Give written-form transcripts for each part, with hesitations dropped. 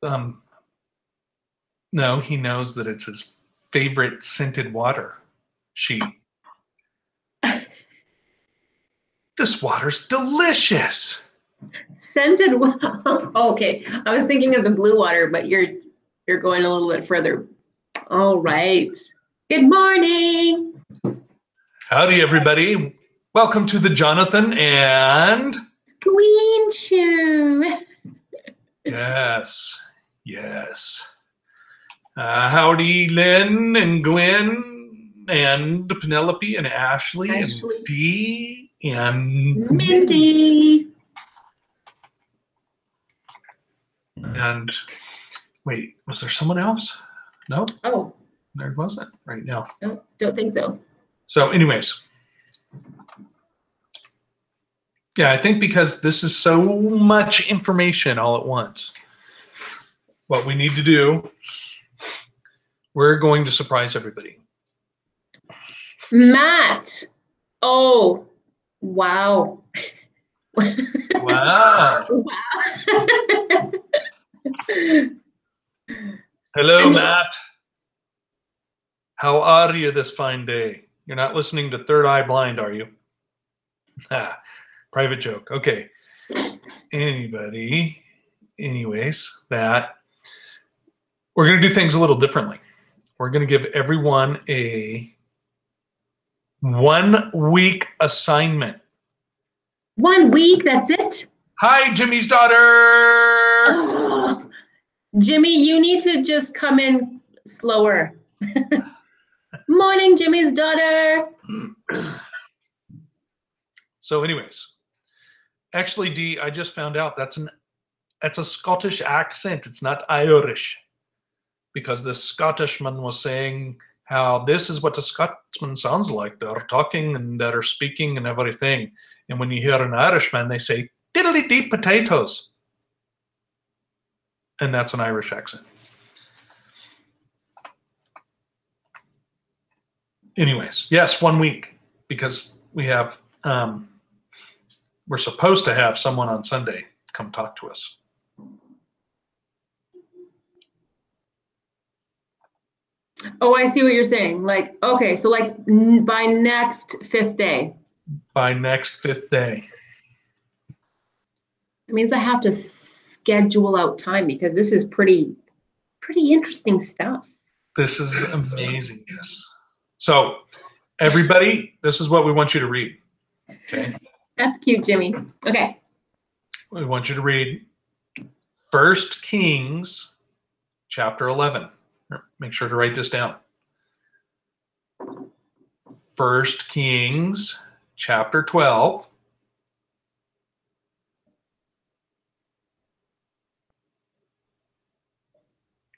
No, he knows that it's his favorite scented water. This water's delicious. Scented. Oh, okay, I was thinking of the blue water, but you're going a little bit further. All right. Good morning. Howdy, everybody. Welcome to the Jonathan and Queen Show. Yes. Howdy, Lynn and Gwen and Penelope and Ashley and Dee and Mindy. And wait, was there someone else? No. Oh, there wasn't right now. No, don't think so. So, anyways, yeah, I think because this is so much information all at once, what we need to do, we're going to surprise everybody. Matt. Oh, wow. Wow. Hello, Matt. How are you this fine day? You're not listening to Third Eye Blind, are you? Private joke. Okay. Anyways, that we're going to do things a little differently. We're going to give everyone a 1 week assignment. 1 week, that's it? Hi, Jimmy's daughter. Oh, Jimmy, you need to just come in slower. Morning, Jimmy's daughter. So anyways, actually, Dee, I just found out that's a Scottish accent. It's not Irish. Because this Scottishman was saying how this is what a Scotsman sounds like. They're talking and they're speaking and everything. And when you hear an Irishman, they say, diddly dee potatoes. And that's an Irish accent. Anyways, yes, 1 week. Because we have, we're supposed to have someone on Sunday come talk to us. Oh, I see what you're saying. Like, okay, so like by next 5th day. By next 5th day. It means I have to schedule out time because this is pretty interesting stuff. This is amazing. Yes. So, everybody, this is what we want you to read. Okay. That's cute, Jimmy. Okay. We want you to read 1 Kings chapter 11. Make sure to write this down. 1 Kings chapter 12.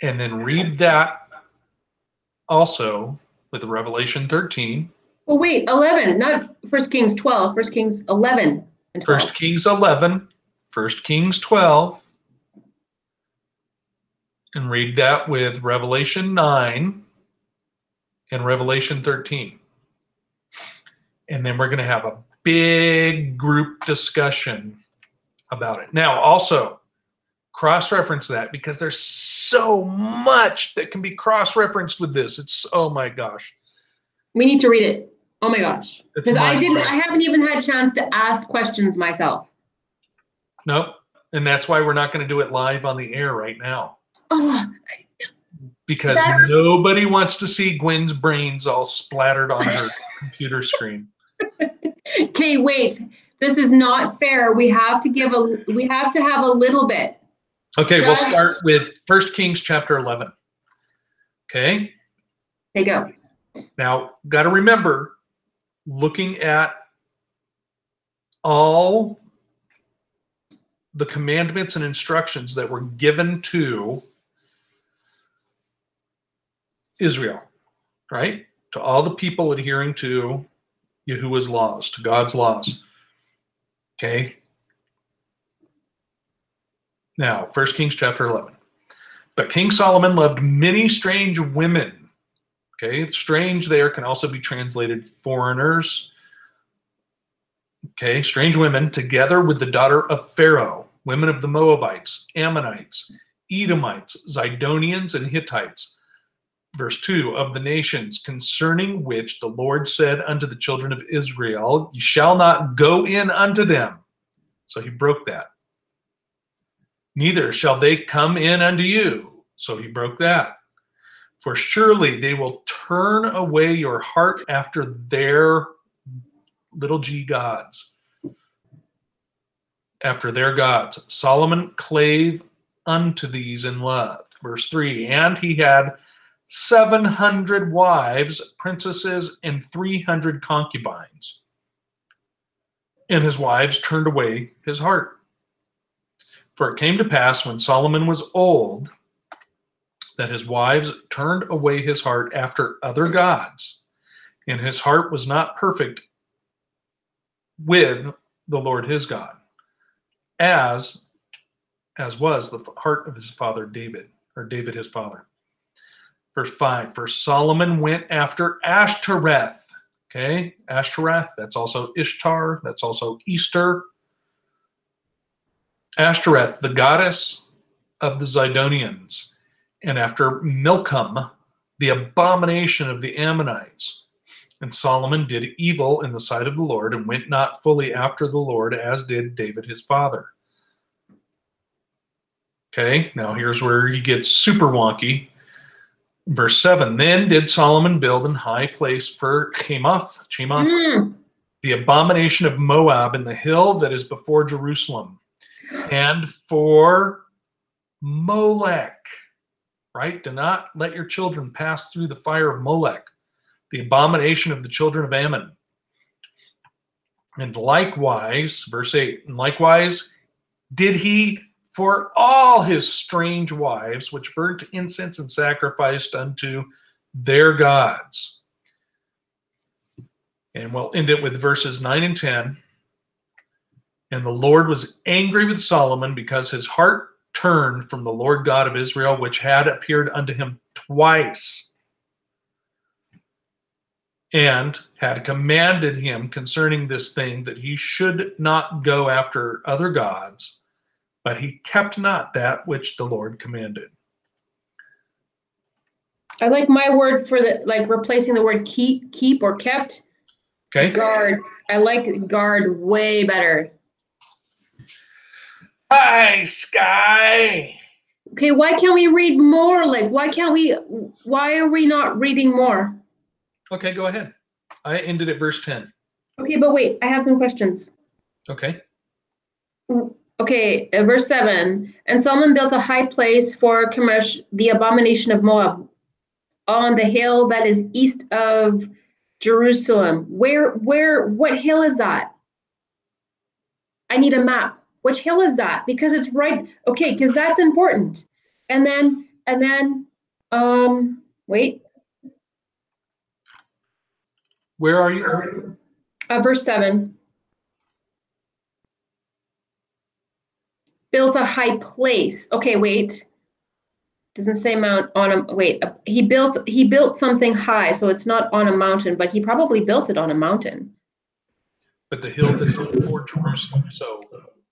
And then read that also with Revelation 13. Well, wait, 11, not 1 Kings 12, 1 Kings 11 and 12. 1 Kings 11, 1 Kings 12. And read that with Revelation 9 and Revelation 13. And then we're going to have a big group discussion about it. Now, also, cross-reference that because there's so much that can be cross-referenced with this. It's, oh my gosh. We need to read it. Oh my gosh. Because I haven't even had a chance to ask questions myself. Nope. And that's why we're not going to do it live on the air right now. Oh, because nobody wants to see Gwen's brains all splattered on her computer screen. Okay, wait. This is not fair. We have to have a little bit. Okay, we'll start with 1 Kings chapter 11. Okay? Okay, go. Now, got to remember, looking at all the commandments and instructions that were given to Israel, right? To all the people adhering to Yahuwah's laws, to God's laws. Okay? Now, 1 Kings chapter 11. But King Solomon loved many strange women. Okay? Strange there can also be translated foreigners. Okay? Strange women, together with the daughter of Pharaoh, women of the Moabites, Ammonites, Edomites, Zidonians, and Hittites. Verse 2, of the nations concerning which the Lord said unto the children of Israel, you shall not go in unto them. So he broke that. Neither shall they come in unto you. So he broke that. For surely they will turn away your heart after their little g gods. After their gods. Solomon clave unto these in love. Verse 3, and he had 700 wives, princesses, and 300 concubines. And his wives turned away his heart. For it came to pass when Solomon was old that his wives turned away his heart after other gods, and his heart was not perfect with the Lord his God, as was the heart of his father David, or David his father. Verse 5, for Solomon went after Ashtoreth. Okay, Ashtoreth, that's also Ishtar, that's also Easter. Ashtoreth, the goddess of the Zidonians, and after Milcom, the abomination of the Ammonites. And Solomon did evil in the sight of the Lord and went not fully after the Lord, as did David his father. Okay, now here's where he gets super wonky. Verse 7, then did Solomon build an high place for Chemoth, the abomination of Moab, in the hill that is before Jerusalem, and for Molech, right? Do not let your children pass through the fire of Molech, the abomination of the children of Ammon. And likewise, verse 8, and likewise did he for all his strange wives, which burnt incense and sacrificed unto their gods. And we'll end it with verses 9 and 10. And the Lord was angry with Solomon because his heart turned from the Lord God of Israel, which had appeared unto him twice, and had commanded him concerning this thing, that he should not go after other gods, but he kept not that which the Lord commanded. I like my word for the, like replacing the word keep or kept. Okay. Guard. I like guard way better. Hi, Sky. Okay, why can't we read more? Like, why are we not reading more? Okay, go ahead. I ended at verse 10. Okay, but wait, I have some questions. Okay. Okay, verse 7. And Solomon built a high place for Chemosh, the abomination of Moab, on the hill that is east of Jerusalem. What hill is that? I need a map. Which hill is that? Because it's right. Okay, because that's important. And then, wait. Where are you? Verse 7. Built a high place. Okay, wait. Doesn't say mount on a, wait. He built something high, so it's not on a mountain, but he probably built it on a mountain. But the hill that is before Jerusalem. So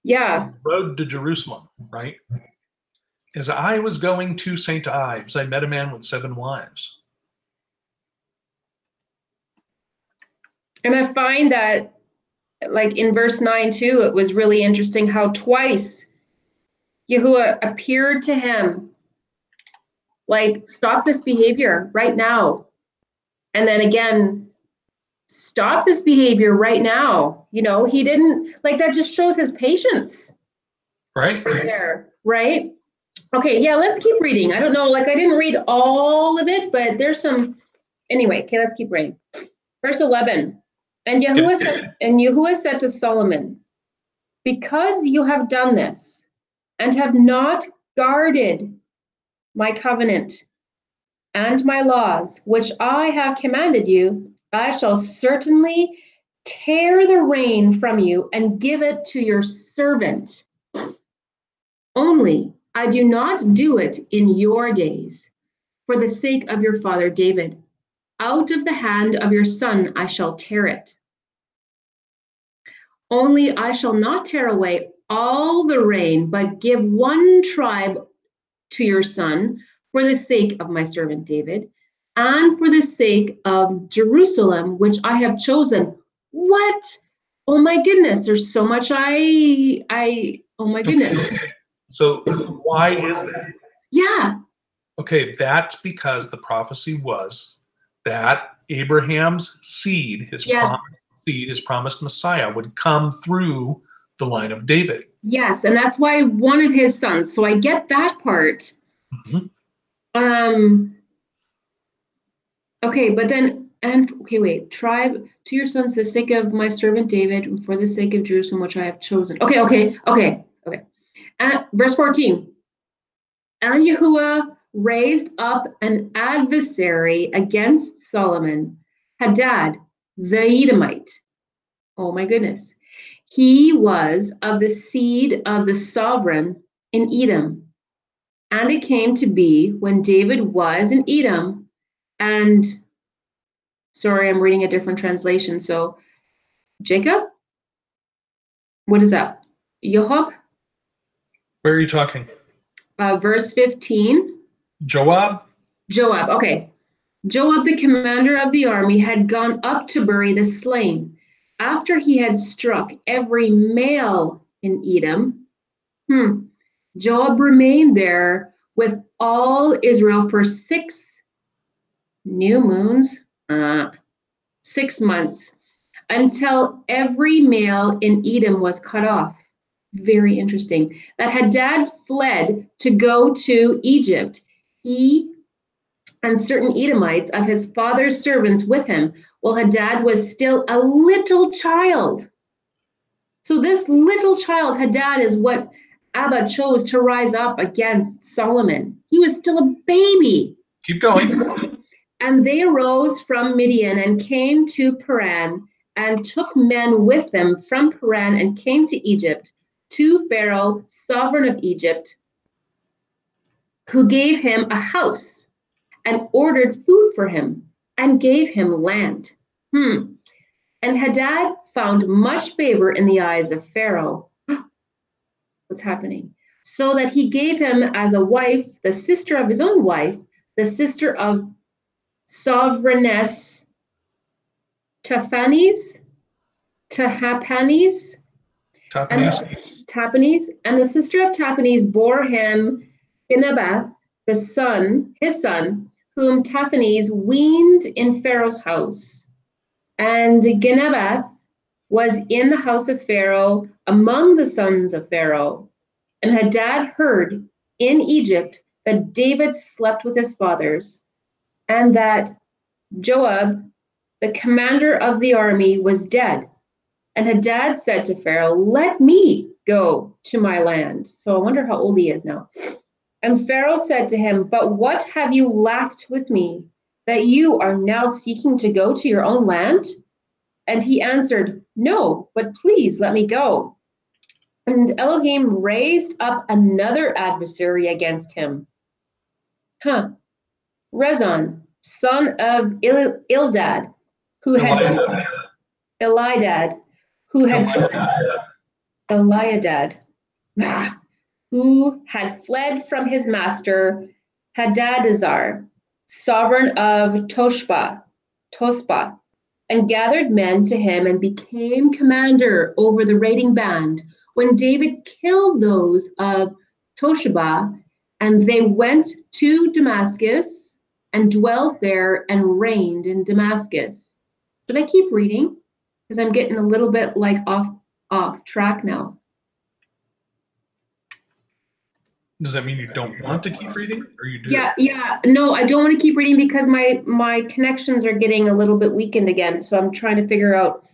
yeah, road to Jerusalem, right? As I was going to St. Ives, I met a man with 7 wives. And I find that, like in verse 9 too, it was really interesting how twice Yahuwah appeared to him, like, stop this behavior right now. And then again, stop this behavior right now. You know, he didn't, like, that just shows his patience. Right there, right? Okay, yeah, let's keep reading. I don't know, like, I didn't read all of it, but there's some, anyway, okay, let's keep reading. Verse 11. And Yahuwah said to Solomon, because you have done this and have not guarded my covenant and my laws, which I have commanded you, I shall certainly tear the reign from you and give it to your servant. Only I do not do it in your days, for the sake of your father David. Out of the hand of your son I shall tear it. Only I shall not tear away all the reign, but give one tribe to your son for the sake of my servant David and for the sake of Jerusalem, which I have chosen. What? Oh my goodness, there's so much oh my goodness. So why is that? Yeah. Okay, that's because the prophecy was that Abraham's seed, his promised seed, his promised Messiah, would come through the line of David. Yes, and that's why one of his sons. So I get that part. Mm-hmm. Okay, but then okay, wait. Tribe to your sons, the sake of my servant David, and for the sake of Jerusalem, which I have chosen. Okay. Verse 14. And Yahuwah raised up an adversary against Solomon, Hadad, the Edomite. Oh my goodness. He was of the seed of the sovereign in Edom. And it came to be when David was in Edom, and sorry, I'm reading a different translation. So Jacob, what is that? Joab? Where are you talking? Verse 15. Joab? Joab, okay. Joab, the commander of the army, had gone up to bury the slain. After he had struck every male in Edom, Joab remained there with all Israel for 6 new moons, 6 months, until every male in Edom was cut off. Very interesting. That Hadad fled to go to Egypt. He and certain Edomites of his father's servants with him, while Hadad was still a little child. So this little child, Hadad, is what Abba chose to rise up against Solomon. He was still a baby. Keep going. And they arose from Midian and came to Paran and took men with them from Paran and came to Egypt, to Pharaoh, sovereign of Egypt, who gave him a house and ordered food for him and gave him land. And Hadad found much favor in the eyes of Pharaoh. What's happening? So that he gave him as a wife, the sister of his own wife, the sister of sovereigness Taphanes, and the sister of Taphanes bore him Genebath, his son, whom Taphanes weaned in Pharaoh's house. And Genebath was in the house of Pharaoh among the sons of Pharaoh. And Hadad heard in Egypt that David slept with his fathers, and that Joab, the commander of the army, was dead. And Hadad said to Pharaoh, let me go to my land. So I wonder how old he is now. And Pharaoh said to him, but what have you lacked with me, that you are now seeking to go to your own land? And he answered, no, but please let me go. And Elohim raised up another adversary against him. Rezon, son of Eldad, who had Eliadad, who had fled from his master Hadadezar, sovereign of Tospah, and gathered men to him and became commander over the raiding band. When David killed those of Tosheba, and they went to Damascus and dwelt there and reigned in Damascus. Should I keep reading? Because I'm getting a little bit like off track now. Does that mean you don't want to keep reading, or you do? Yeah. No, I don't want to keep reading because my connections are getting a little bit weakened again. So I'm trying to figure out,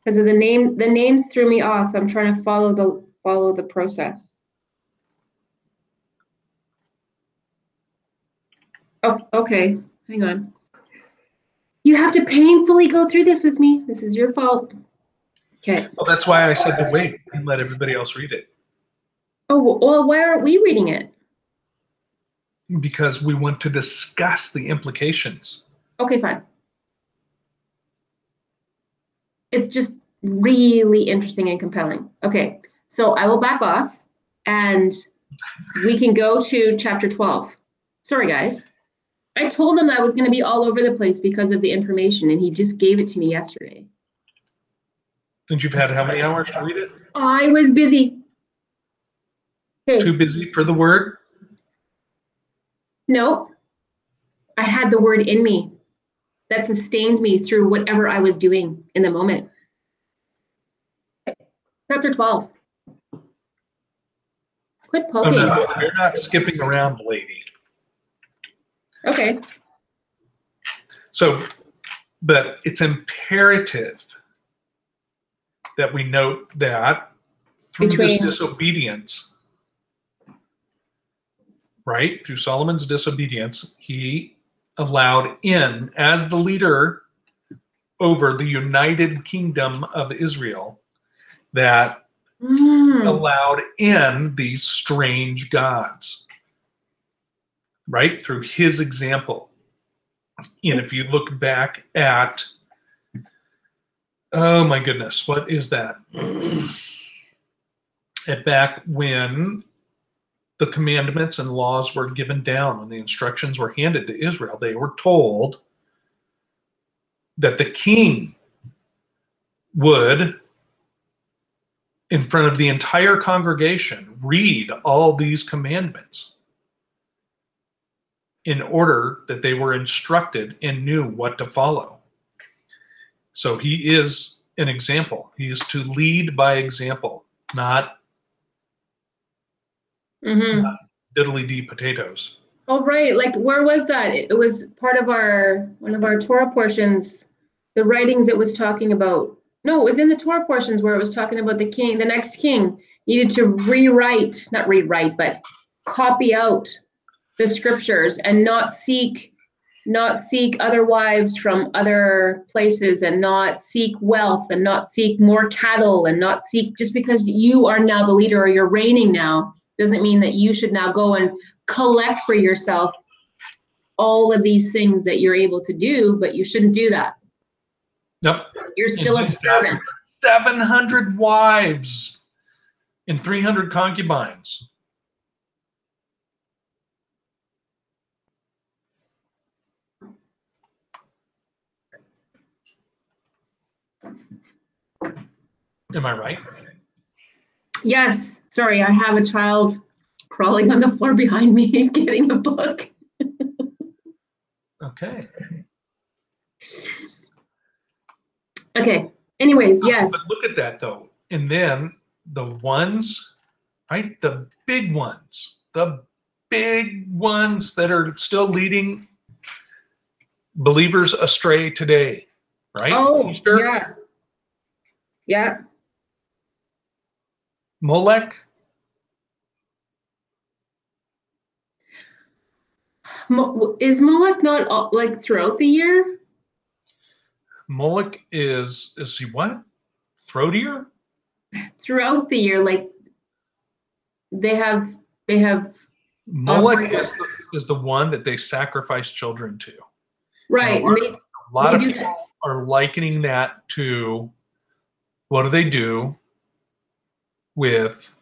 because of the names threw me off. I'm trying to follow the process. Oh, okay. Hang on. You have to painfully go through this with me. This is your fault. Okay. Well, that's why I said to wait and let everybody else read it. Oh, well, why aren't we reading it? Because we want to discuss the implications. Okay, fine. It's just really interesting and compelling. Okay, so I will back off and we can go to chapter 12. Sorry, guys. I told him I was going to be all over the place because of the information, and he just gave it to me yesterday. And you've had how many hours to read it? I was busy. Okay. Too busy for the word? No. I had the word in me that sustained me through whatever I was doing in the moment. Chapter 12. Quit poking. Oh, no, you're not skipping around, lady. Okay. So, but it's imperative that we note that through this disobedience, right, through Solomon's disobedience, he allowed in, as the leader over the united kingdom of Israel, that allowed in these strange gods, right, through his example. And if you look back at, oh my goodness, what is that? At back when the commandments and laws were given down, when the instructions were handed to Israel, they were told that the king would, in front of the entire congregation, read all these commandments in order that they were instructed and knew what to follow. So he is an example. He is to lead by example, not diddly-dee potatoes. Oh, right. Like, where was that? It was part of one of our Torah portions, the writings it was talking about. No, it was in the Torah portions where it was talking about the king, the next king needed to not rewrite, but copy out the scriptures and not seek other wives from other places, and not seek wealth, and not seek more cattle, and not seek, just because you are now the leader or you're reigning now doesn't mean that you should now go and collect for yourself all of these things that you're able to do, but you shouldn't do that. Yep. You're still a servant. 700 wives and 300 concubines. Am I right? Yes. Sorry, I have a child crawling on the floor behind me getting a book. Okay. Okay. Anyways, yes. But look at that, though. And then the ones, right? The big ones that are still leading believers astray today, right? Oh, Easter, yeah. Yeah. Molech. Is Moloch not like throughout the year? Molech is he what? Throatier? Throughout the year, like they have Molech is the one that they sacrifice children to. Right. A lot of people are likening that to, what do they do with,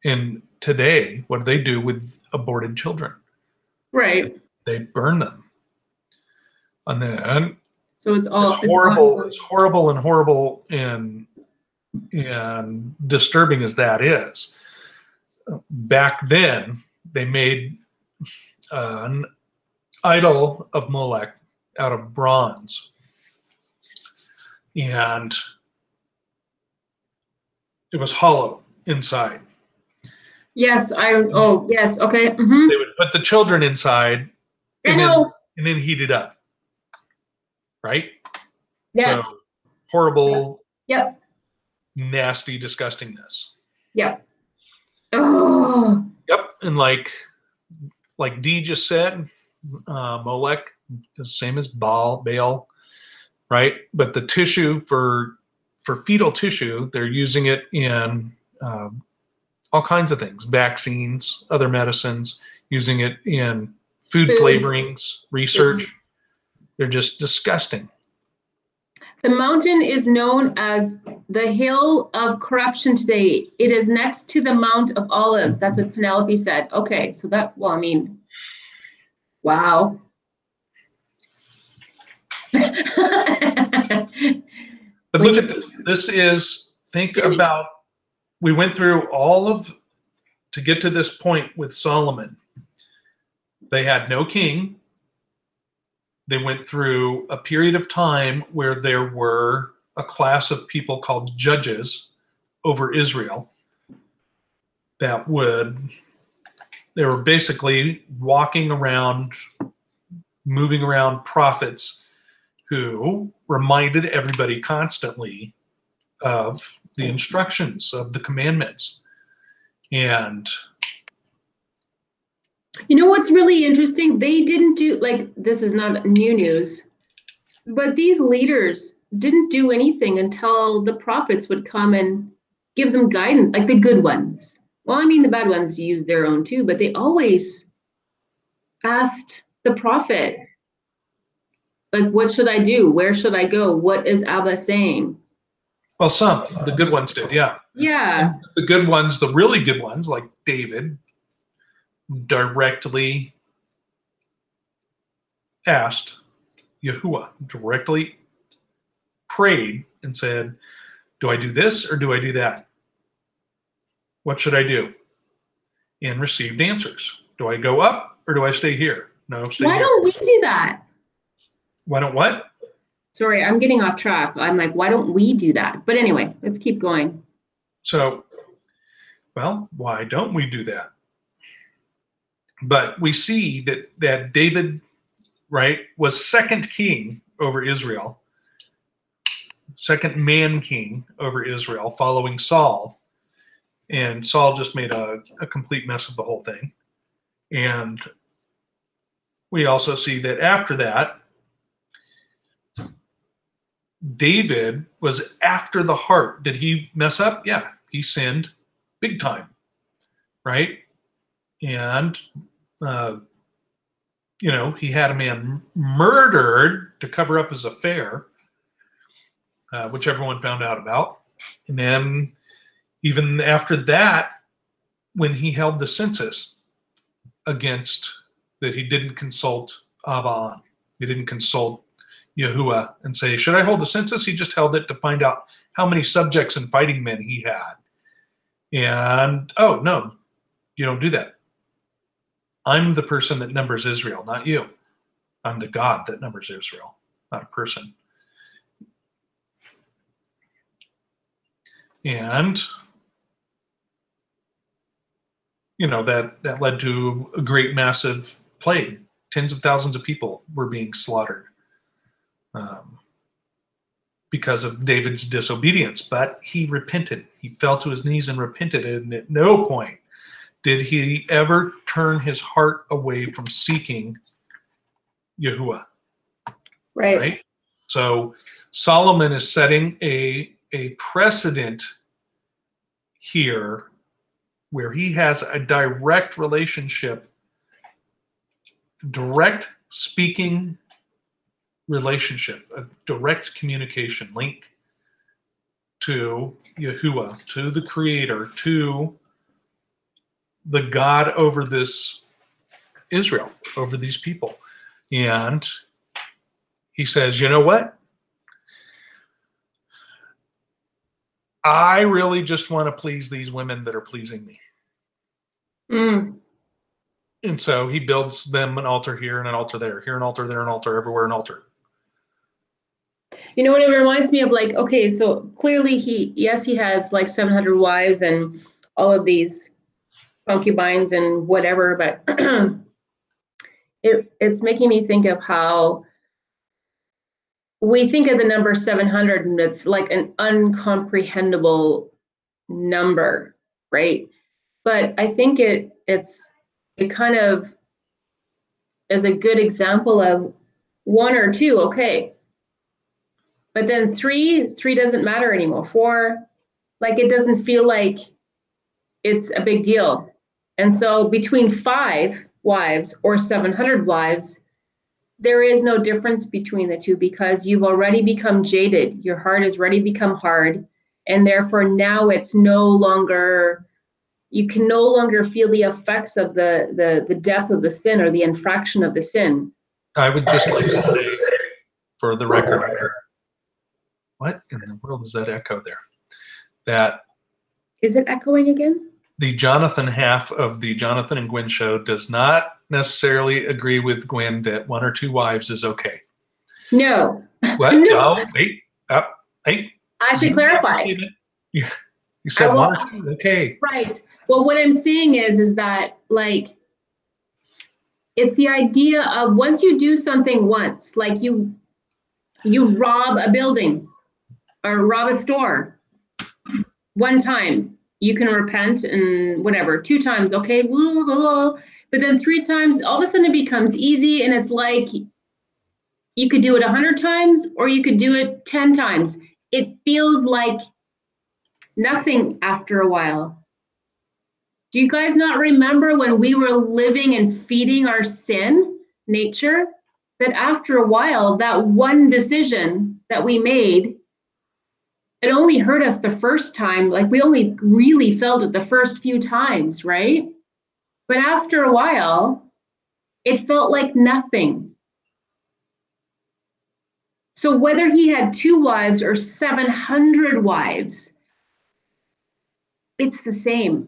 in today, what do they do with aborted children? Right. They burn them. And then so it's horrible and disturbing as that is. Back then, they made an idol of Molech out of bronze, and it was hollow inside. Yes, yes, okay. They would put the children inside and then heat it up. Right? Yeah. So horrible, yep. Nasty disgustingness. Yep. Oh. Yep. And like Dee just said, Molech is the same as Baal, right? But the tissue for fetal tissue, they're using it in all kinds of things, vaccines, other medicines, using it in food flavorings, research. They're just disgusting. The mountain is known as the hill of corruption today. It is next to the Mount of Olives. That's what Penelope said. Okay, so that, well, I mean, wow. But look at this. This is, think about, we went through all of, to get to this point with Solomon. They had no king. They went through a period of time where there were a class of people called judges over Israel that they were basically walking around, moving around prophets who reminded everybody constantly of the instructions of the commandments. And you know what's really interesting? They didn't do, like, this is not new news, but these leaders didn't do anything until the prophets would come and give them guidance, like the good ones. Well, I mean, the bad ones use their own too, but they always asked the prophet, like, what should I do? Where should I go? What is Abba saying? well, the good ones did, yeah. Yeah. The good ones, the really good ones, like David, directly asked Yahuwah, directly prayed and said, do I do this or do I do that? What should I do? And received answers. Do I go up or do I stay here? No, stay Why here. don't we do that? Why don't what? Sorry, I'm getting off track. I'm like, why don't we do that? But anyway, let's keep going. So, well, why don't we do that? But we see that David, right, was second king over Israel, second man king over Israel, following Saul. And Saul just made a complete mess of the whole thing. And we also see that after that, David was after the heart. Did he mess up? Yeah, he sinned big time, right? And, he had a man murdered to cover up his affair, which everyone found out about. And then even after that, when he held the census against that, he didn't consult Abba on. He didn't consult Yahuwah and say, should I hold the census? He just held it to find out how many subjects and fighting men he had. And, oh, no, you don't do that. I'm the person that numbers Israel, not you. I'm the God that numbers Israel, not a person. And, that led to a great massive plague. Tens of thousands of people were being slaughtered because of David's disobedience. But he repented. He fell to his knees and repented. And at no point did he ever turn his heart away from seeking Yahuwah. Right? So Solomon is setting a precedent here where he has a direct relationship, direct speaking relationship, a direct communication link to Yahuwah, to the Creator, to the God over this Israel, over these people. And he says, you know what? I really just want to please these women that are pleasing me. And so he builds them an altar here and an altar there, here an altar, there an altar, everywhere an altar. You know what it reminds me of? Like, okay, so clearly he has like 700 wives and all of these concubines and whatever, but it's making me think of how we think of the number 700 and it's like an uncomprehendable number, right? But I think it kind of is a good example of one or two, okay. But then three doesn't matter anymore. 4, like, it doesn't feel like it's a big deal. And so between 5 wives or 700 wives, there is no difference between the two because you've already become jaded. Your heart has already become hard. And therefore now it's no longer, you can no longer feel the effects of the depth of the sin or the infraction of the sin. I would just like to say, for the record, what in the world is that echo there? That is it echoing again? The Jonathan half of the Jonathan and Gwen show does not necessarily agree with Gwen that 1 or 2 wives is okay. No. What? No. Oh, wait. Up. Hey. I should clarify. You said 1 or 2. Okay. Right. Well, what I'm saying is that, like, it's the idea of once you do something once, like you rob a building or rob a store one time, you can repent and whatever. 2 times, okay, but then 3 times, all of a sudden it becomes easy, and it's like you could do it 100 times or you could do it 10 times. It feels like nothing after a while. Do you guys not remember when we were living and feeding our sin nature? That after a while, that one decision that we made, it only hurt us the first time. Like we only really felt it the first few times, right? But after a while, it felt like nothing. So whether he had 2 wives or 700 wives, it's the same.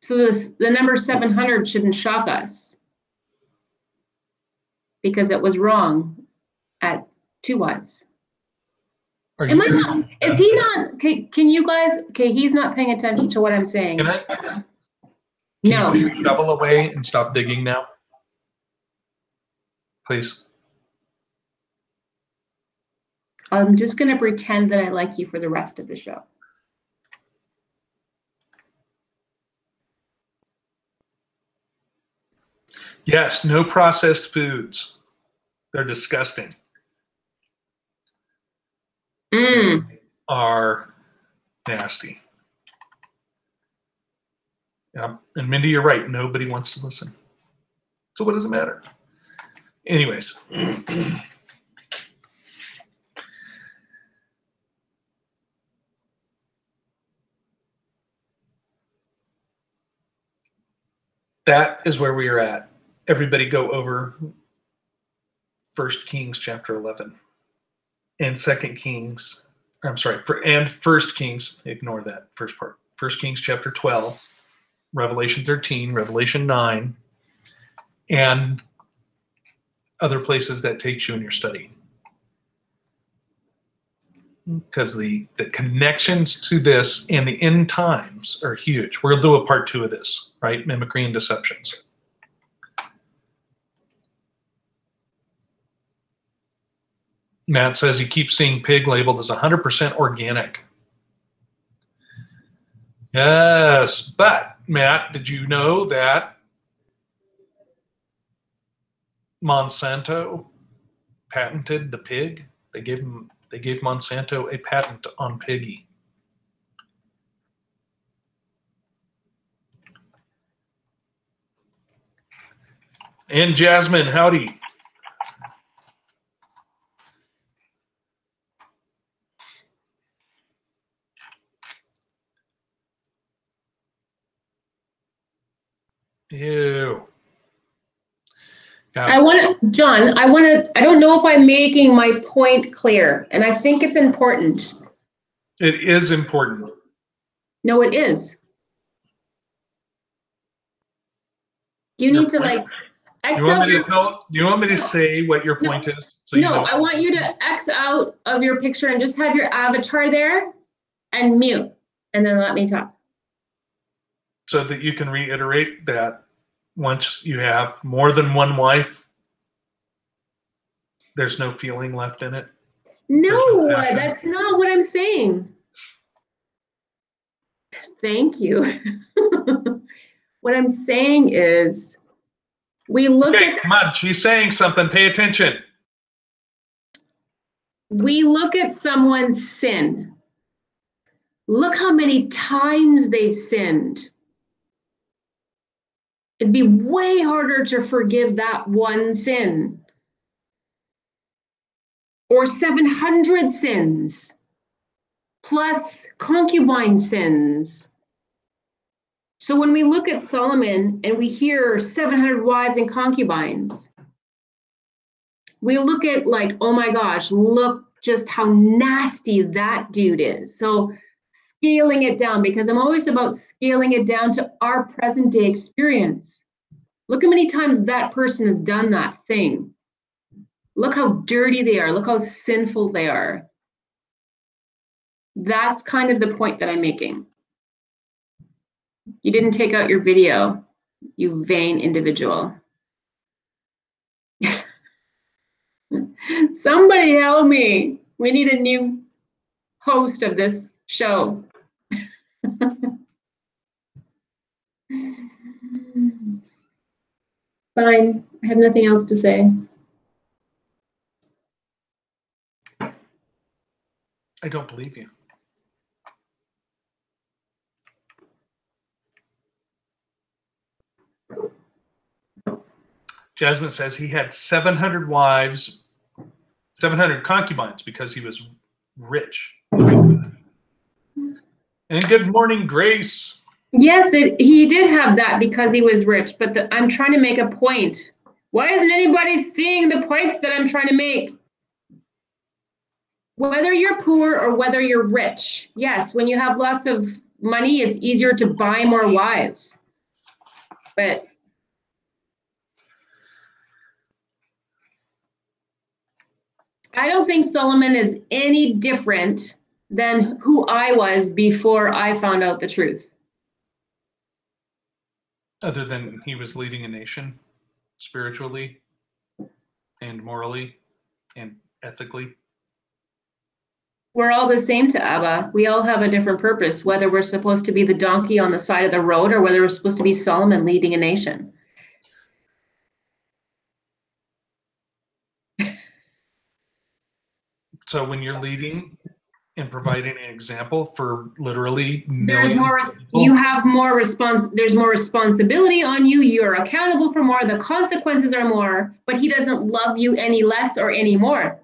So the number 700 shouldn't shock us because it was wrong at 2 wives. Am I not? Is he not? Okay, can you guys? Okay, he's not paying attention to what I'm saying. Can No. you shovel away and stop digging now? Please. I'm just going to pretend that I like you for the rest of the show. Yes, no processed foods. They're disgusting. Are nasty. Yeah, and Mindy, you're right. Nobody wants to listen. So what does it matter? Anyways. That is where we are at. Everybody go over 1 Kings chapter 11 and 2 Kings. I'm sorry, and 1 Kings. Ignore that first part. 1 Kings chapter 12, Revelation 13, Revelation 9, and other places that takes you in your study. Because the connections to this and the end times are huge. We'll do a part 2 of this, right? Mimicry and deceptions. Matt says he keeps seeing pig labeled as 100% organic. Yes, but Matt, did you know that Monsanto patented the pig? They gave Monsanto a patent on piggy. And Jasmine, howdy. Ew. I want to, John, I don't know if I'm making my point clear, and I think it's important. It is important. No, it is. You need to like X out. Do you want me to say what your point is? So no, I want you to X out of your picture and just have your avatar there and mute, and then let me talk. So that you can reiterate that once you have more than one wife, there's no feeling left in it? No, that's not what I'm saying. Thank you. What I'm saying is we look at... Come on, she's saying something. Pay attention. We look at someone's sin. Look how many times they've sinned. It'd be way harder to forgive that one sin or 700 sins plus concubine sins. So when we look at Solomon and we hear 700 wives and concubines, we look at like, oh my gosh, look just how nasty that dude is. So scaling it down, because I'm always about scaling it down to our present day experience. Look how many times that person has done that thing. Look how dirty they are. Look how sinful they are. That's kind of the point that I'm making. You didn't take out your video, you vain individual. Somebody help me. We need a new host of this show. Fine. I have nothing else to say. I don't believe you. Jasmine says he had 700 wives, 700 concubines because he was rich. And good morning, Grace. Yes, he did have that because he was rich, but I'm trying to make a point. Why isn't anybody seeing the points that I'm trying to make? Whether you're poor or whether you're rich, yes, when you have lots of money, it's easier to buy more wives. But I don't think Solomon is any different than who I was before I found out the truth. Other than he was leading a nation spiritually and morally and ethically. We're all the same to Abba. We all have a different purpose, whether we're supposed to be the donkey on the side of the road or whether we're supposed to be Solomon leading a nation. So when you're leading and providing an example for literally There's millions more, of people, you have more there's more responsibility on you. You're accountable for more. The consequences are more, but he doesn't love you any less or any more.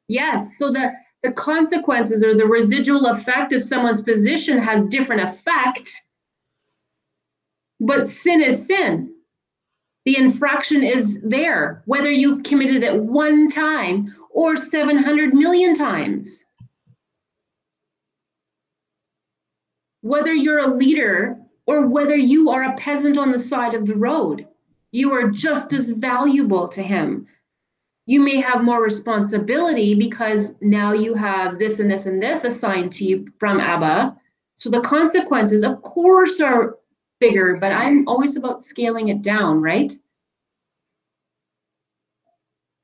Yes, so the consequences or the residual effect of someone's position has different effect, but sin is sin. The infraction is there, whether you've committed it one time or 700 million times. Whether you're a leader or whether you are a peasant on the side of the road, you are just as valuable to him. You may have more responsibility because now you have this and this and this assigned to you from Abba. So the consequences, of course, are bigger, but I'm always about scaling it down, right?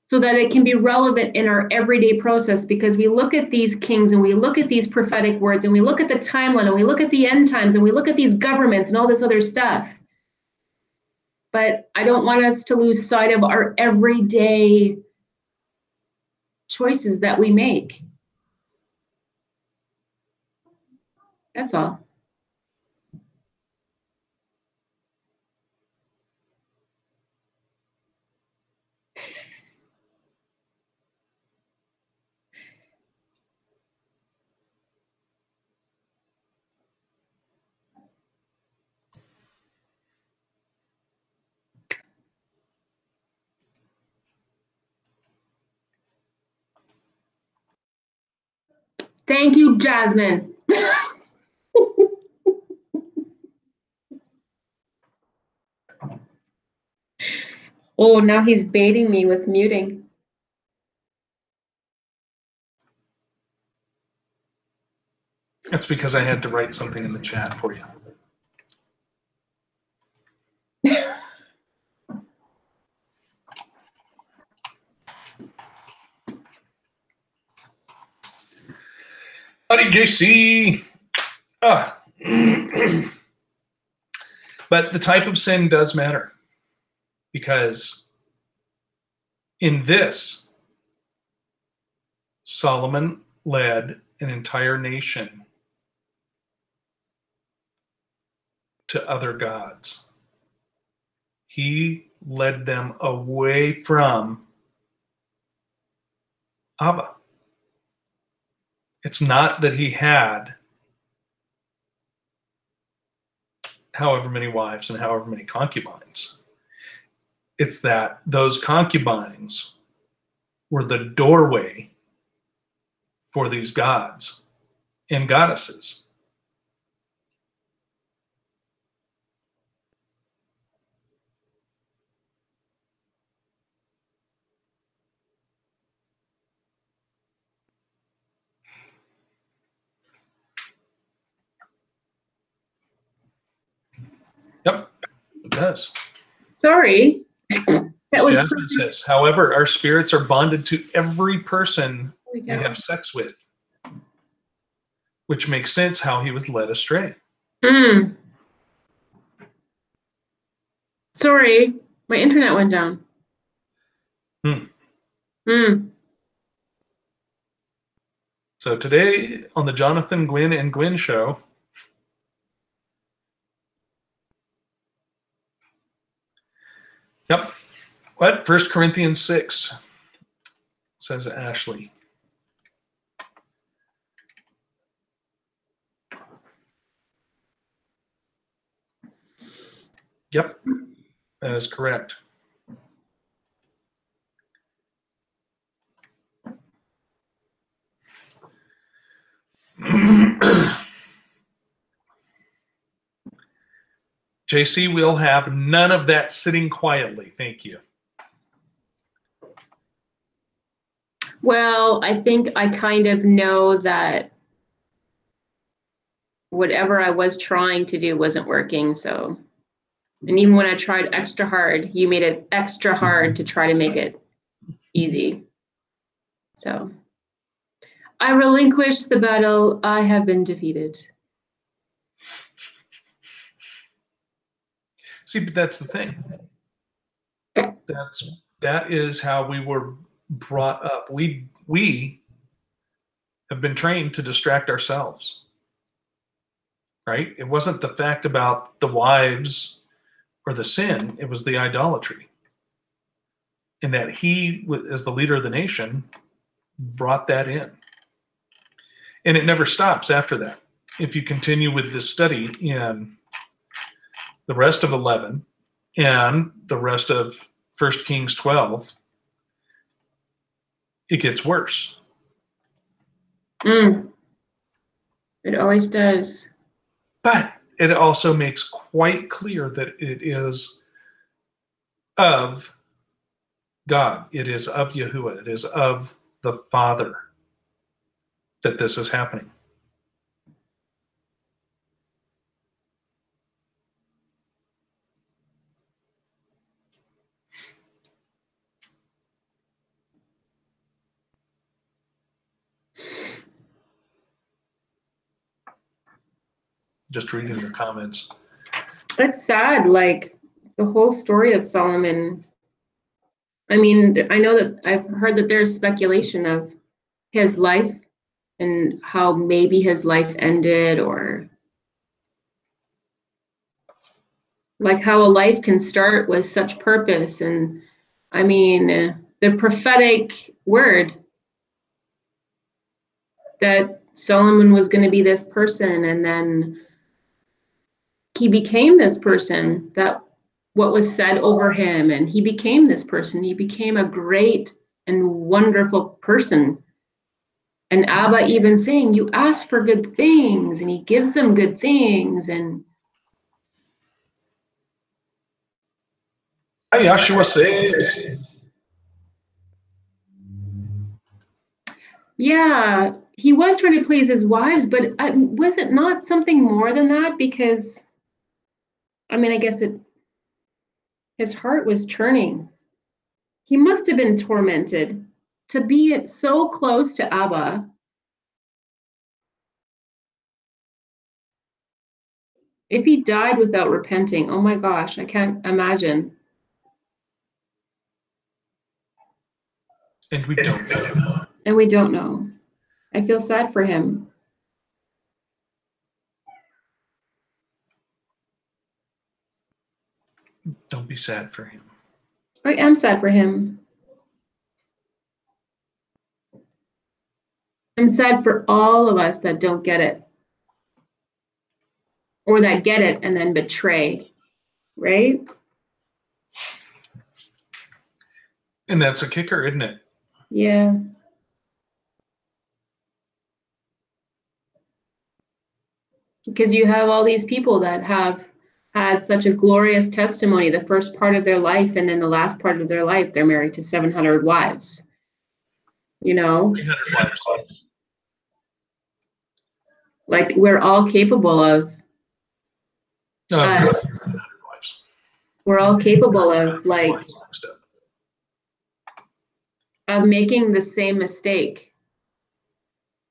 So that it can be relevant in our everyday process, because we look at these kings and we look at these prophetic words and we look at the timeline and we look at the end times and we look at these governments and all this other stuff. But I don't want us to lose sight of our everyday choices that we make. That's all. Thank you, Jasmine. Oh, now he's baiting me with muting. that's because I had to write something in the chat for you. Buddy JC. But the type of sin does matter, because in this, Solomon led an entire nation to other gods. He led them away from Abba. It's not that he had however many wives and however many concubines. It's that those concubines were the doorway for these gods and goddesses. Yep, it does. Sorry. That was Jasmine says, however, our spirits are bonded to every person we have sex with, which makes sense how he was led astray. Sorry, my internet went down. So today on the Jonathan, Gwyn, and Gwyn show, yep. What? 1 Corinthians 6, says Ashley. Yep, that is correct. JC, we'll have none of that sitting quietly. Thank you. Well, I think I kind of know that whatever I was trying to do wasn't working. So, and even when I tried extra hard, you made it extra hard to try to make it easy. So, I relinquish the battle. I have been defeated. See, but that's the thing. That is how we were brought up. We have been trained to distract ourselves, right? It wasn't the fact about the wives or the sin, it was the idolatry. And that he, as the leader of the nation, brought that in. And it never stops after that. If you continue with this study in the rest of 11 and the rest of 1 Kings 12, it gets worse. It always does. But it also makes quite clear that it is of God. It is of Yahuwah. It is of the Father that this is happening. Just reading your comments. It's sad, like the whole story of Solomon. I mean, I know that I've heard that there's speculation of his life and how maybe his life ended, or like how a life can start with such purpose. And I mean, the prophetic word that Solomon was going to be this person, and then he became this person, that what was said over him, and he became this person. He became a great and wonderful person. And Abba even saying, you ask for good things, and he gives them good things. And Yahshua saves. yeah, he was trying to please his wives, but was it not something more than that? Because, I mean, I guess his heart was turning. He must have been tormented to be so close to Abba. If he died without repenting, oh my gosh, I can't imagine. And we don't know. And we don't know. I feel sad for him. Don't be sad for him. I am sad for him. I'm sad for all of us that don't get it. Or that get it and then betray, right? And that's a kicker, isn't it? Yeah. Because you have all these people that have had such a glorious testimony the first part of their life, and then the last part of their life, they're married to 700 wives. 300 wives. Like we're all capable of. 100 wives. We're all capable of of making the same mistake.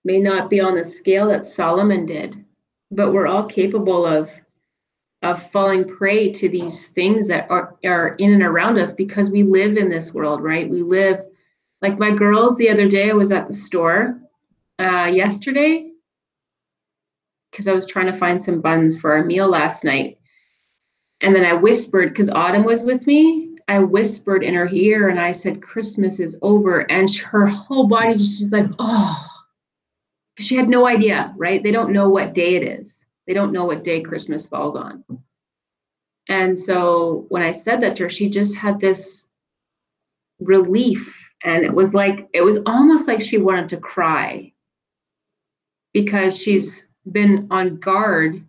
May not be on the scale that Solomon did, but we're all capable of falling prey to these things that are in and around us because we live in this world, right? We live, like my girls the other day, I was at the store yesterday because I was trying to find some buns for our meal last night. And then I whispered, because Autumn was with me, I whispered in her ear and I said, Christmas is over. And her whole body she's like, oh, she had no idea, right? They don't know what day it is. They don't know what day Christmas falls on. And so when I said that to her, she just had this relief. And it was almost like she wanted to cry because she's been on guard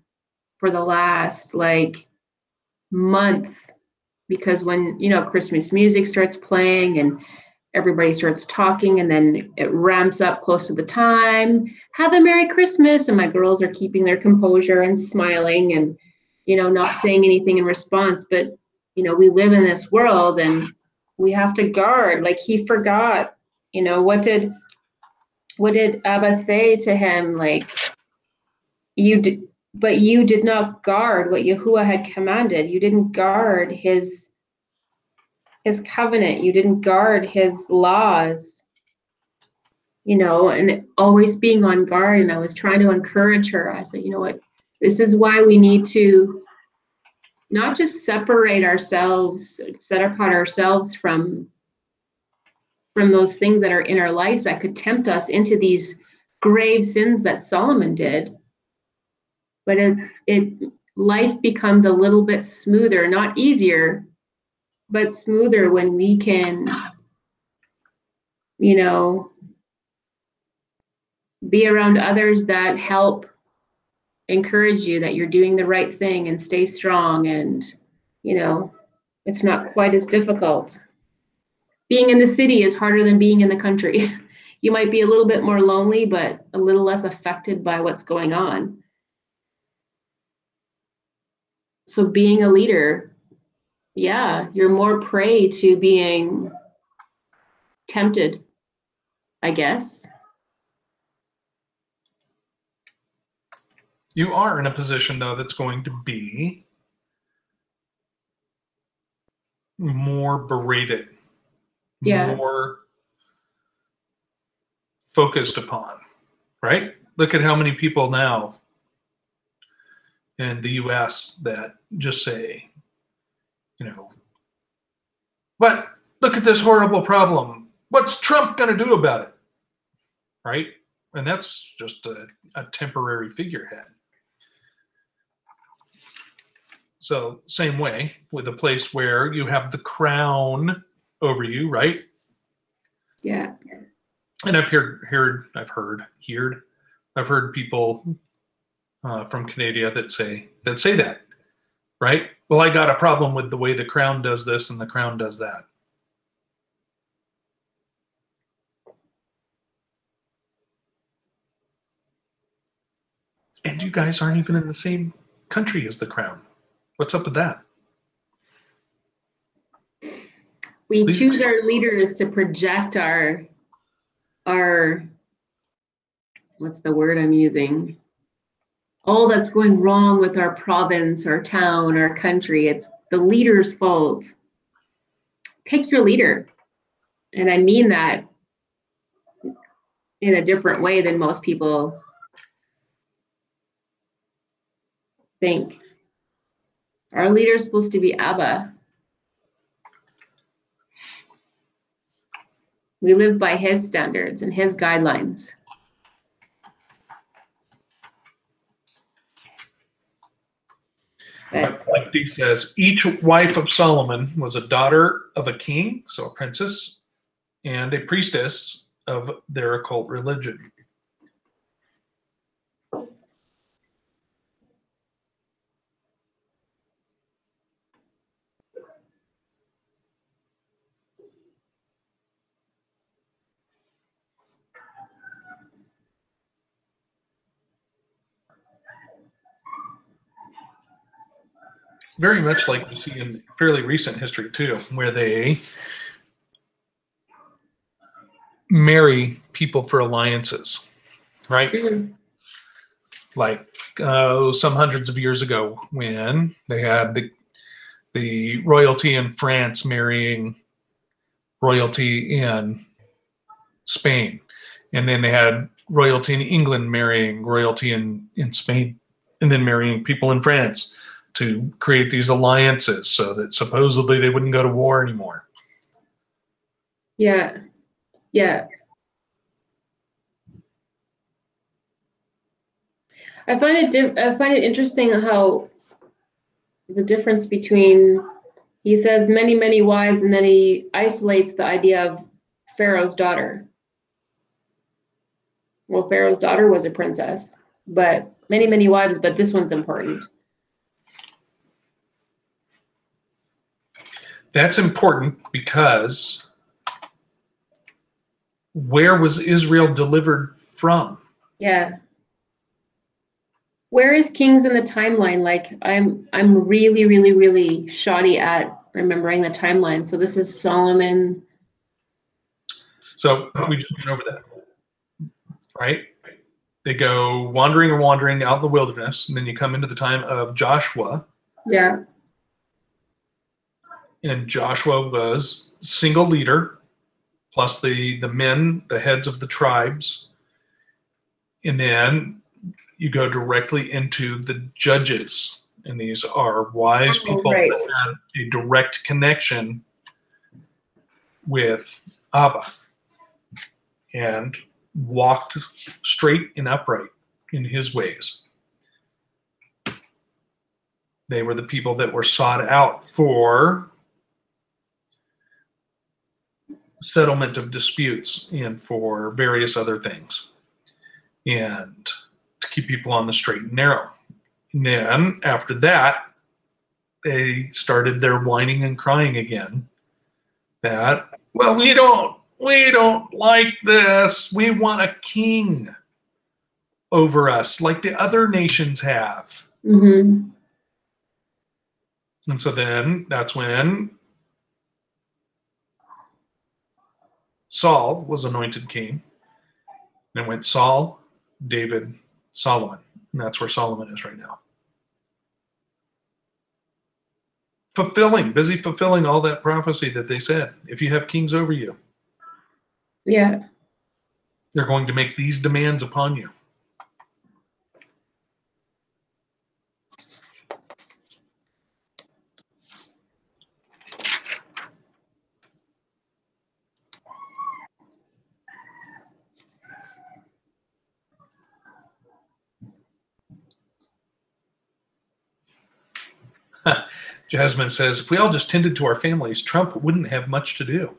for the last month, because when, Christmas music starts playing and everybody starts talking and then it ramps up close to the time, have a Merry Christmas. And my girls are keeping their composure and smiling and, not saying anything in response. But, we live in this world and we have to guard. Like he forgot, what did Abba say to him? Like, you did not guard what Yahuwah had commanded. You didn't guard his covenant. You didn't guard his laws, and always being on guard. And I was trying to encourage her. I said, you know what, this is why we need to not just separate ourselves, set apart ourselves from those things that are in our life that could tempt us into these grave sins that Solomon did. But life becomes a little bit smoother, not easier, but smoother when we can, be around others that help encourage you that you're doing the right thing and stay strong. And, it's not quite as difficult. Being in the city is harder than being in the country. You might be a little bit more lonely, but a little less affected by what's going on. So being a leader, yeah, you're more prey to being tempted, I guess. You are in a position, though, that's going to be more berated, more focused upon, right? Look at how many people now in the US that just say, but look at this horrible problem. What's Trump going to do about it? Right? And that's just a temporary figurehead. So same way with a place where you have the crown over you, right? Yeah. And I've heard people from Canada that say that, right? Well, I got a problem with the way the crown does this and the crown does that. And you guys aren't even in the same country as the crown. What's up with that? We choose our leaders to project our what's the word I'm using? All that's going wrong with our province, our town, our country. It's the leader's fault. Pick your leader. And I mean that in a different way than most people think. Our leader is supposed to be Abba. We live by his standards and his guidelines. Like Dee says, each wife of Solomon was a daughter of a king, so a princess, and a priestess of their occult religion. Very much like we see in fairly recent history too, where they marry people for alliances, right? Mm-hmm. Like some hundreds of years ago when they had the royalty in France marrying royalty in Spain. And then they had royalty in England marrying royalty in Spain, and then marrying people in France to create these alliances so that supposedly they wouldn't go to war anymore. Yeah. Yeah. I find it interesting how the difference between, he says many, many wives, and then he isolates the idea of Pharaoh's daughter. Well, Pharaoh's daughter was a princess, but many, many wives, but this one's important. That's important because where was Israel delivered from? Yeah. Where is Kings in the timeline? Like I'm really, really, really shoddy at remembering the timeline. So this is Solomon. So we just went over that, right? They go wandering out in the wilderness, and then you come into the time of Joshua. Yeah. And Joshua was single leader, plus the men, the heads of the tribes. And then you go directly into the judges. And these are wise people right. that have a direct connection with Abba and walked straight and upright in his ways. They were the people that were sought out for settlement of disputes and for various other things, and to keep people on the straight and narrow. And then after that, they started their whining and crying again that, well, we don't like this. We want a king over us like the other nations have. Mm-hmm. And so then that's when Saul was anointed king. And it went Saul, David, Solomon. And that's where Solomon is right now. Busy fulfilling all that prophecy that they said. If you have kings over you, yeah, they're going to make these demands upon you. Jasmine says, if we all just tended to our families, Trump wouldn't have much to do.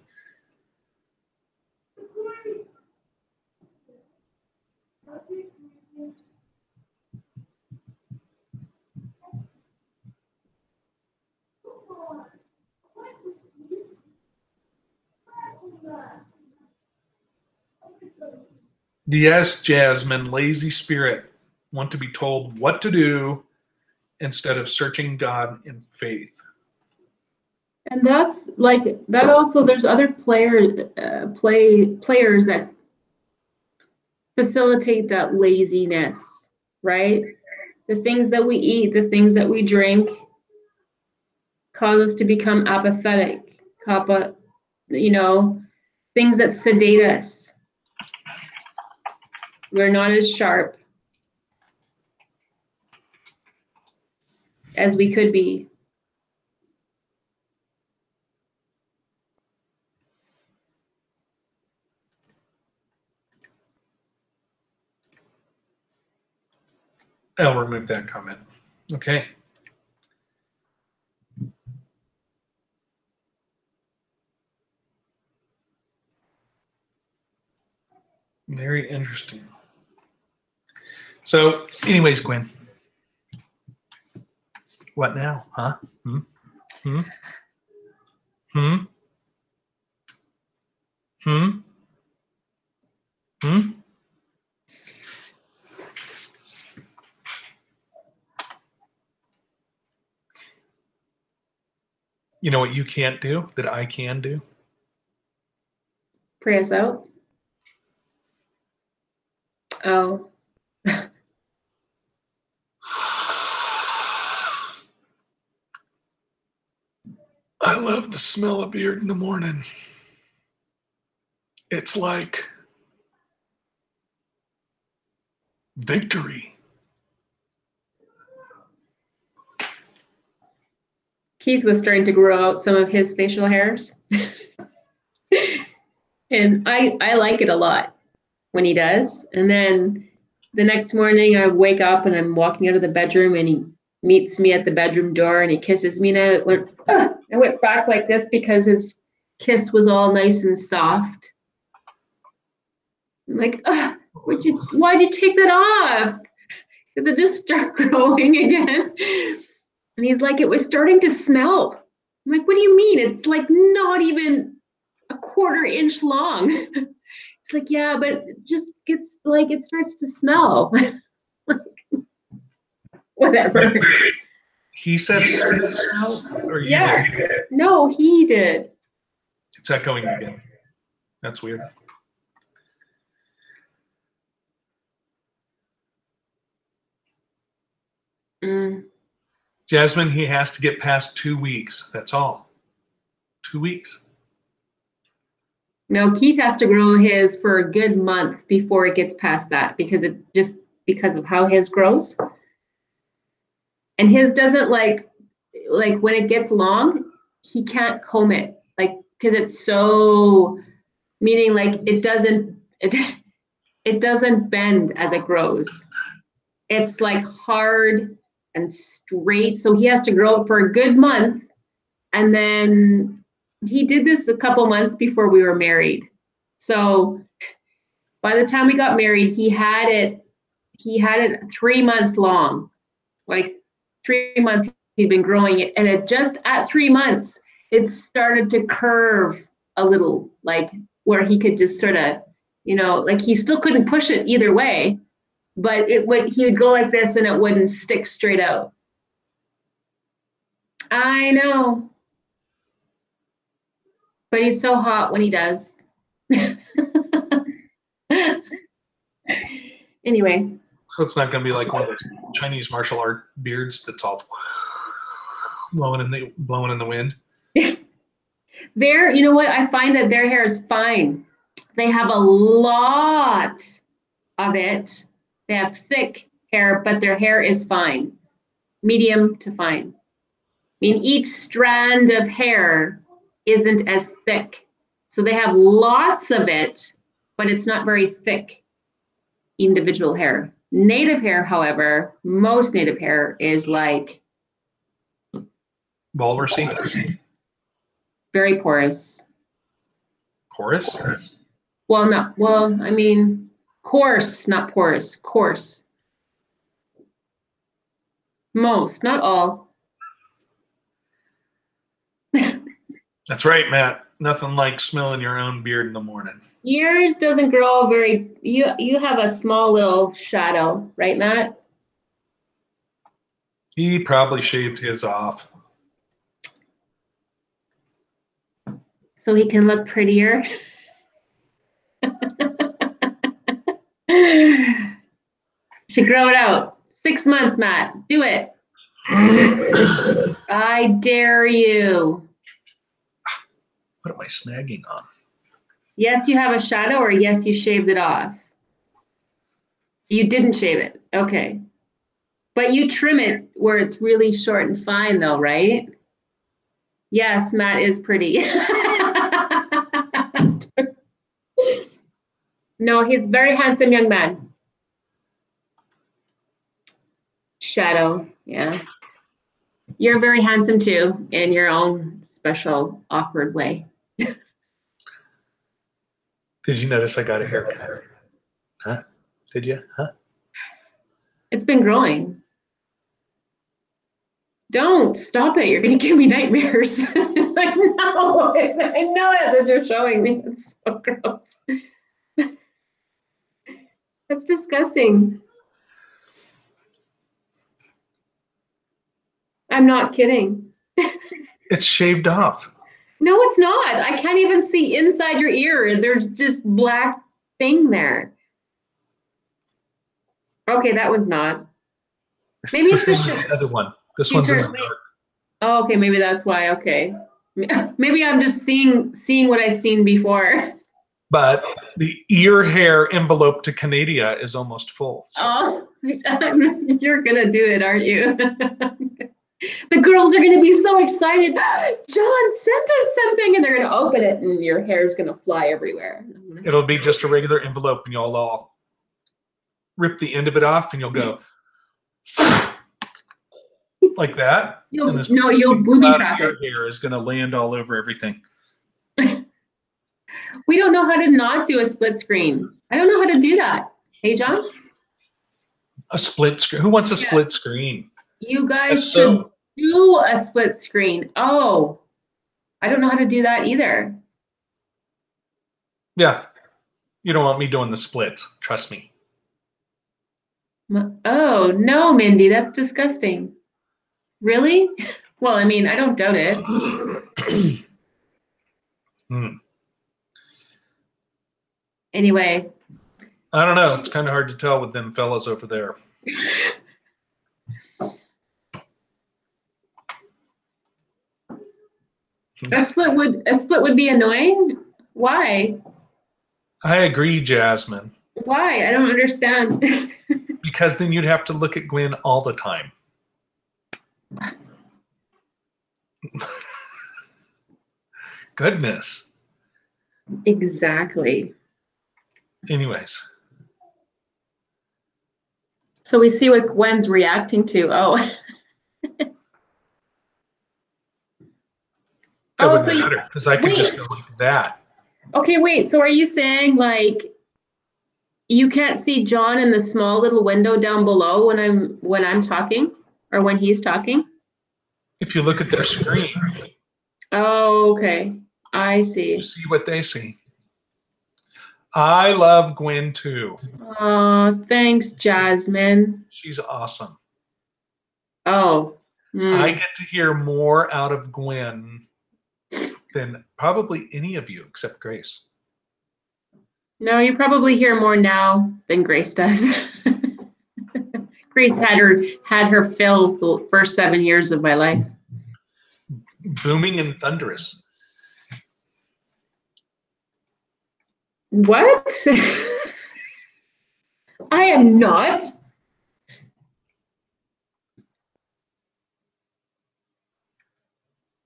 Yes, Jasmine, lazy spirit, want to be told what to do instead of searching God in faith. and that's like that. Also, there's other players that facilitate that laziness, right? The things that we eat, the things that we drink, cause us to become apathetic. Things that sedate us. We're not as sharp as we could be. I'll remove that comment. Okay. Very interesting. So, anyways, Gwen. What now? Huh? Hmm? Hmm? Hmm? Hmm? Hmm? You know what you can't do that I can do? Pray us out. Oh. I love the smell of beard in the morning. It's like victory. Keith was starting to grow out some of his facial hairs. And I like it a lot when he does. And then the next morning I wake up and I'm walking out of the bedroom and he meets me at the bedroom door and he kisses me, and I went back like this because his kiss was all nice and soft. I'm like, why'd you take that off? Because it just started growing again. And he's like, it was starting to smell. I'm like, what do you mean? It's like not even a quarter-inch long. It's like, yeah, but it just gets like, it starts to smell. Whatever. He said it started to smell, or you Yeah. did? No, he did. It's echoing again. That's weird. Mm. Jasmine, he has to get past 2 weeks. That's all. 2 weeks. No, Keith has to grow his for a good month before it gets past that because of how his grows. And his doesn't like when it gets long, he can't comb it like because it's so meaning like it doesn't bend as it grows. It's like hard and straight. So he has to grow it for a good month. And then he did this a couple months before we were married. So by the time we got married, he had it 3 months long. Like 3 months he'd been growing it. And it just at 3 months, it started to curve a little, like where he could just sort of, like he still couldn't push it either way, but he would go like this and it wouldn't stick straight out. I know. But he's so hot when he does. Anyway. So it's not going to be like one of those Chinese martial art beards that's all blowing in the wind. You know what? I find that their hair is fine. They have a lot of it. They have thick hair, but their hair is fine, medium to fine. I mean, each strand of hair isn't as thick. So they have lots of it, but it's not very thick individual hair. Native hair, however, most native hair is like Walrusy. Very porous. Porous? I mean, coarse, not porous, coarse. Most, not all. That's right, Matt. Nothing like smelling your own beard in the morning. Yours doesn't grow very, you have a small little shadow, right, Matt? He probably shaved his off. So he can look prettier. Should grow it out. 6 months, Matt. Do it. I dare you. What am I snagging on? Yes, you have a shadow, or yes, you shaved it off. You didn't shave it. Okay. But you trim it where it's really short and fine, though, right? Yes, Matt is pretty. No, he's a very handsome young man. Shadow, yeah. You're very handsome too, in your own special, awkward way. Did you notice I got a haircut? Huh? Did you? Huh? It's been growing. Don't stop it. You're going to give me nightmares. I know. I know that's what you're showing me. It's so gross. That's disgusting. I'm not kidding. It's shaved off. No, it's not. I can't even see inside your ear. There's just black thing there. Okay, that one's not. Maybe It's it's the the same as the other one. This you one's in the turn. dark. Oh, okay, maybe that's why. Okay. Maybe I'm just seeing what I've seen before. But the ear hair envelope to Canada is almost full. So. Oh, you're gonna do it, aren't you? The girls are gonna be so excited. John sent us something, and they're gonna open it, and your hair's gonna fly everywhere. It'll be just a regular envelope, and you'll all rip the end of it off, and you'll go like that. You'll booby trap it. Your hair is going to land all over everything. We don't know how to not do a split screen. I don't know how to do that. Hey, John? A split screen? Who wants a split screen? You guys should do a split screen. Oh, I don't know how to do that either. Yeah. You don't want me doing the splits. Trust me. Oh, no, Mindy, that's disgusting. Really? Well, I mean, I don't doubt it. Anyway. I don't know. It's kind of hard to tell with them fellas over there. A split would be annoying? Why? I agree, Jasmine. Why? I don't understand. Because then you'd have to look at Gwen all the time. Goodness. Exactly. Anyways. So we see what Gwen's reacting to. Oh. That would matter because I could just go like that. Okay, wait. So are you saying like you can't see John in the small little window down below when I'm talking or when he's talking? If you look at their screen. Oh, okay. I see. You see what they see. I love Gwen too. Oh, thanks, Jasmine. She's awesome. Oh. I get to hear more out of Gwen than probably any of you except Grace. No, you probably hear more now than Grace does. Grace had her fill the first 7 years of my life. Booming and thunderous. What? I am not.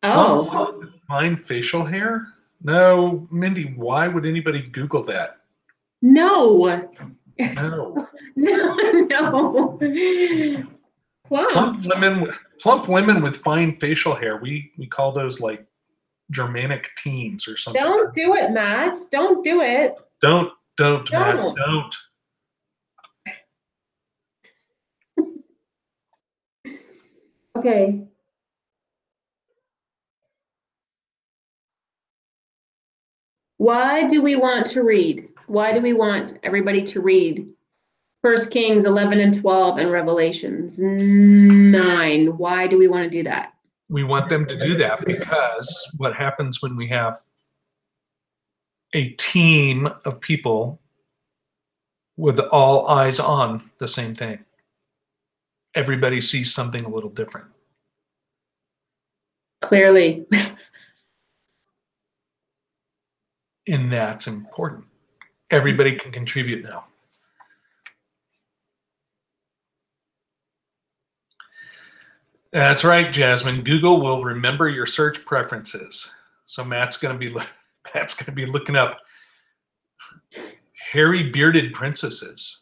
Oh. Fine facial hair? No, Mindy, why would anybody Google that? No. No. No. Plump women with fine facial hair. We call those like Germanic teens or something. Don't do it, Matt. Don't do it. Don't, Matt. Don't. Okay. Why do we want to read? Why do we want everybody to read 1 Kings 11 and 12 and Revelations 9? Why do we want to do that? We want them to do that because what happens when we have a team of people with all eyes on the same thing? Everybody sees something a little different. Clearly. And that's important. Everybody can contribute now. That's right, Jasmine. Google will remember your search preferences. So Matt's going to be looking up hairy bearded princesses.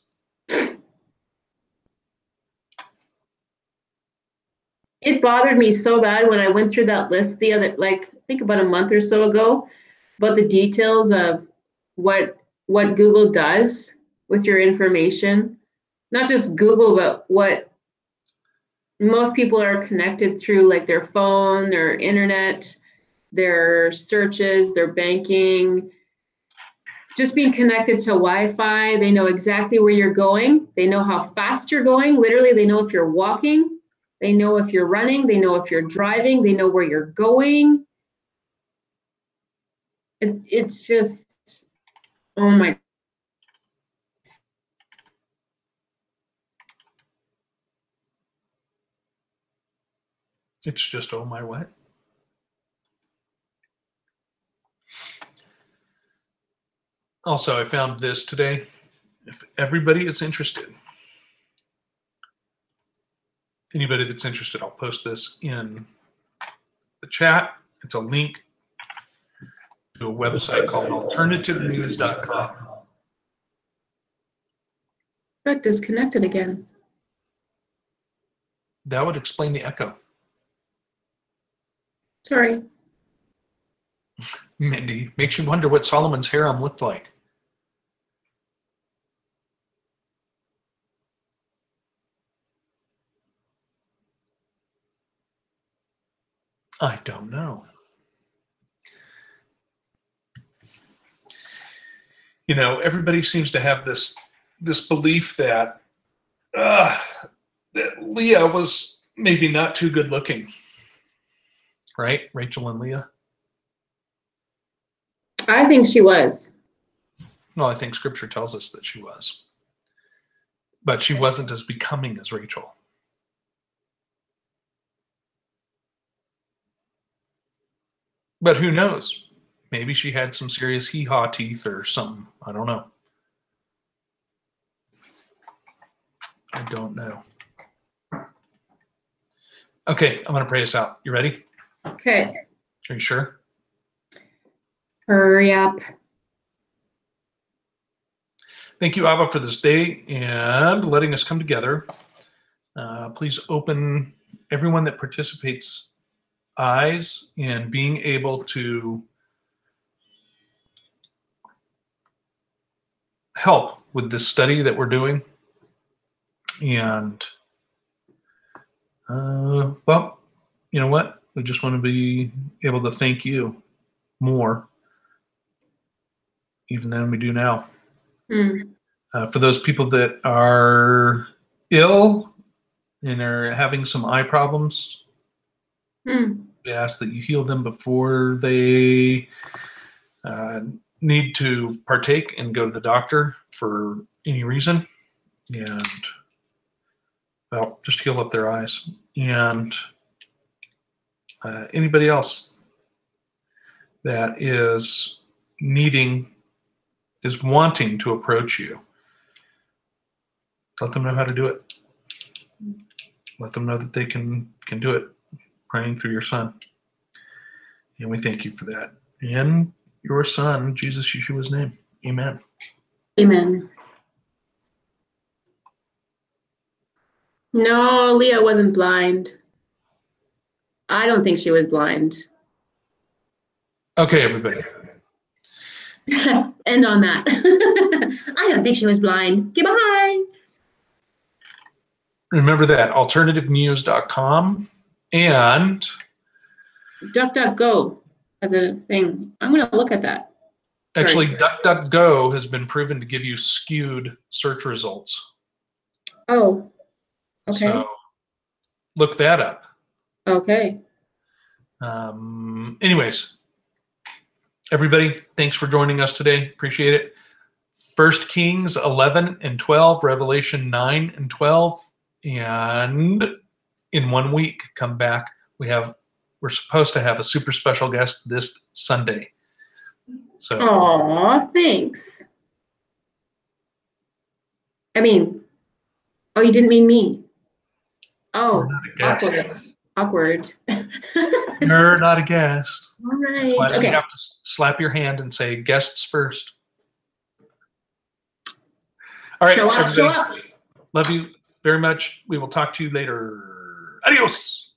It bothered me so bad when I went through that list the other, like, I think about a month or so ago, about the details of what Google does with your information. Not just Google, but what most people are connected through, like their phone, their internet, their searches, their banking, just being connected to Wi-Fi. They know exactly where you're going. They know how fast you're going. Literally, they know if you're walking. They know if you're running. They know if you're driving. They know where you're going. It's just, oh my. It's just, oh my what? Also, I found this today. If everybody is interested, anybody that's interested, I'll post this in the chat. It's a link to a website called alternativenews.com. Got disconnected again. That would explain the echo. Sorry. Mindy, makes you wonder what Solomon's harem looked like. I don't know. You know, everybody seems to have this belief that Leah was maybe not too good looking, right? Rachel and Leah. I think she was. Well, I think Scripture tells us that she was, but she wasn't as becoming as Rachel. But who knows? Maybe she had some serious hee-haw teeth or something. I don't know. I don't know. Okay, I'm going to pray us out. You ready? Okay. Are you sure? Hurry up. Thank you, Abba, for this day and letting us come together. Please open everyone that participates eyes in being able to help with this study that we're doing. And, well, you know what? We just want to be able to thank you more even than we do now. For those people that are ill and are having some eye problems, we ask that you heal them before they need to partake and go to the doctor for any reason. And, well, just heal up their eyes. And anybody else that is wanting to approach you, let them know how to do it. Let them know that they can do it, praying through your Son. And we thank you for that. In your Son, Jesus Yeshua's name. Amen. Amen. No, Leah wasn't blind. I don't think she was blind. Okay, everybody. End on that. I don't think she was blind. Goodbye. Remember that, alternativenews.com and DuckDuckGo as a thing. I'm going to look at that. Sorry. Actually, DuckDuckGo has been proven to give you skewed search results. Oh, okay. So look that up. Okay. Anyways, everybody, thanks for joining us today. Appreciate it. 1 Kings 11 and 12, Revelation 9 and 12, and in 1 week, come back. We're supposed to have a super special guest this Sunday. So. Aw, thanks. I mean, oh, you didn't mean me. Oh, awkward. You're not a guest. All right. Why do okay. you have to slap your hand and say guests first? All right, show up. Love you very much. We will talk to you later. Adios.